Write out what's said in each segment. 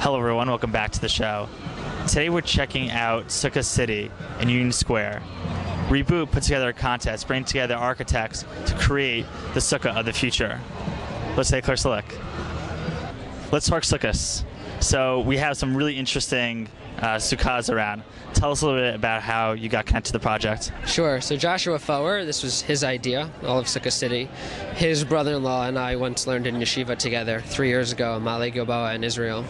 Hello everyone, welcome back to the show. Today we're checking out Sukkah City in Union Square. Reboot put together a contest, bringing together architects to create the Sukkah of the future. Let's take a closer look. Let's talk Sukkahs. So we have some really interesting Sukkahs around. Tell us a little bit about how you got connected to the project. Sure. So Joshua Foer, this was his idea, all of Sukkah City. His brother-in-law and I once learned in yeshiva together 3 years ago in Ma'ale Gilboa in Israel.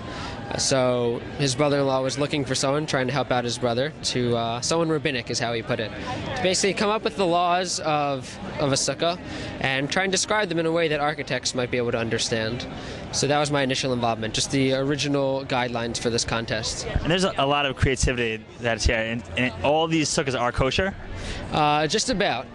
So his brother-in-law was looking for someone, trying to help out his brother, to someone rabbinic is how he put it, to basically come up with the laws of a sukkah and try and describe them in a way that architects might be able to understand. So that was my initial involvement, just the original guidelines for this contest. And there's a lot of creativity that's here, and all these sukkahs are kosher? Just about.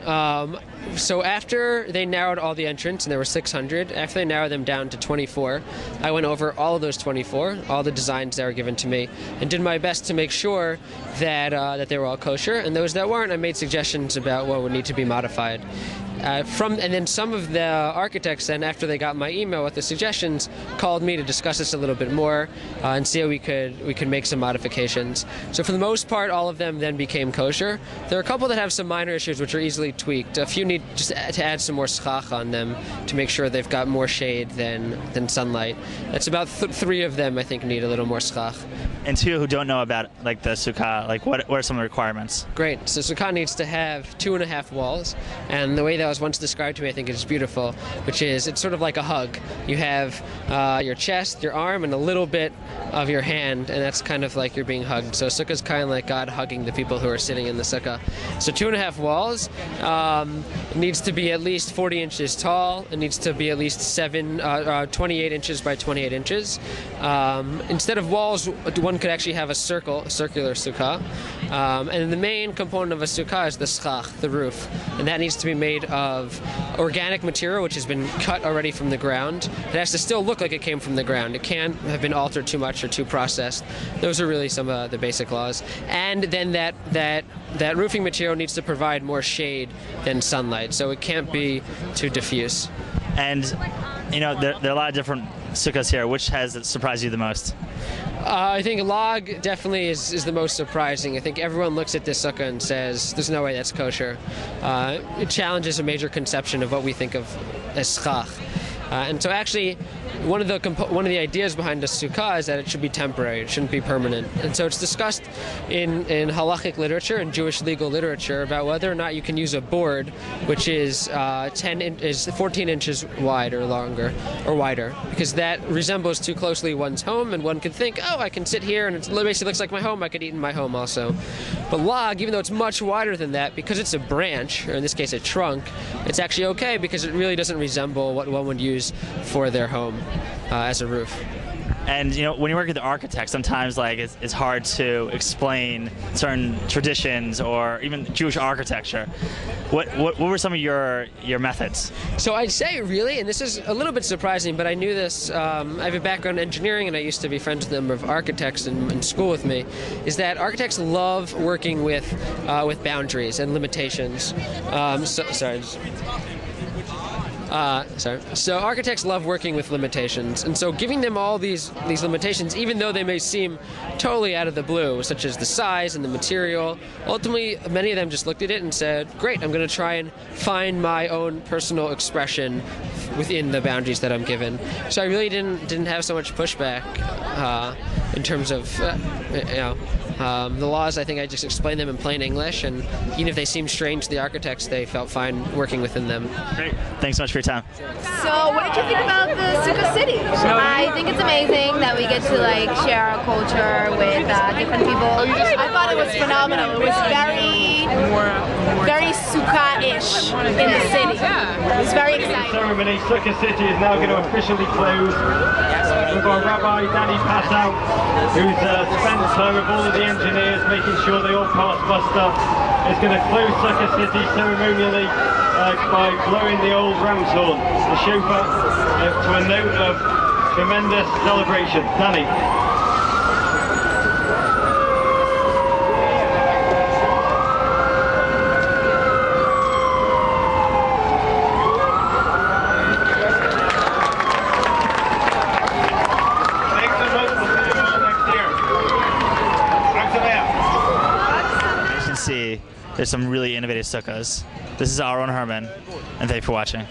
So after they narrowed all the entrants, and there were 600, after they narrowed them down to 24, I went over all of those 24, all the designs that were given to me, and did my best to make sure that that they were all kosher. And those that weren't, I made suggestions about what would need to be modified. And then some of the architects, then after they got my email with the suggestions, called me to discuss this a little bit more and see how we could make some modifications. So for the most part, all of them then became kosher. There are a couple that have some minor issues which are easily tweaked. A few need just to add some more schach on them to make sure they've got more shade than sunlight. That's about 3 of them I think need a little more schach. And to you who don't know about the Sukkah, what are some of the requirements? Great. So Sukkah needs to have 2.5 walls, and the way that was once described to me, I think is beautiful, which is it's sort of like a hug. You have your chest, your arm, and a little bit of your hand, and that's kind of like you're being hugged. So Sukkah is kind of like God hugging the people who are sitting in the Sukkah. So 2.5 walls. It needs to be at least 40 inches tall. It needs to be at least 28 inches by 28 inches. Instead of walls, one could actually have a circular Sukkah. And the main component of a Sukkah is the schach, the roof, and that needs to be made of organic material which has been cut already from the ground. It has to still look like it came from the ground. It can't have been altered too much or too processed. Those are really some of the basic laws. And then that roofing material needs to provide more shade than sunlight, so it can't be too diffuse. And there are a lot of different sukkahs here. Which has surprised you the most? I think log definitely is the most surprising. I think everyone looks at this sukkah and says, there's no way that's kosher. It challenges a major conception of what we think of as schach. And so actually, one of the ideas behind the sukkah is that it should be temporary. It shouldn't be permanent. And so it's discussed in halachic literature and Jewish legal literature about whether or not you can use a board which is 14 inches wide or longer or wider, because that resembles too closely one's home, and one could think, oh, I can sit here and it basically looks like my home. I could eat in my home also. But log, even though it's much wider than that, because it's a branch, or in this case a trunk, it's actually okay because it really doesn't resemble what one would use for their home as a roof. And when you work with the architect, sometimes it's hard to explain certain traditions or even Jewish architecture. What were some of your methods? So I'd say really, and this is a little bit surprising, but I knew this. I have a background in engineering, and I used to be friends with a number of architects in school with me. Is that architects love working with boundaries and limitations. So architects love working with limitations, and so giving them all these limitations, even though they may seem totally out of the blue, such as the size and the material, ultimately many of them just looked at it and said, great, I'm going to try and find my own personal expression within the boundaries that I'm given. So I really didn't have so much pushback in terms of the laws. I think I just explained them in plain English, and even if they seemed strange to the architects, they felt fine working within them. Great. Thanks so much for your time. So what did you think about the Sukkah City? I think it's amazing that we get to share our culture with different people. I thought it was phenomenal. It was very Sukkah-ish in the city. It was very exciting. Ceremony. Sukkah City is now going to officially close. We've got Rabbi Danny Passau, who's spent time with all of the engineers making sure they all pass muster. Is going to close Sukkah City ceremonially by blowing the old ram's horn, the shofar, to a note of tremendous celebration. Danny. Thanks so much. there's some really innovative sukkahs. This is Aaron Herman, and thank you for watching.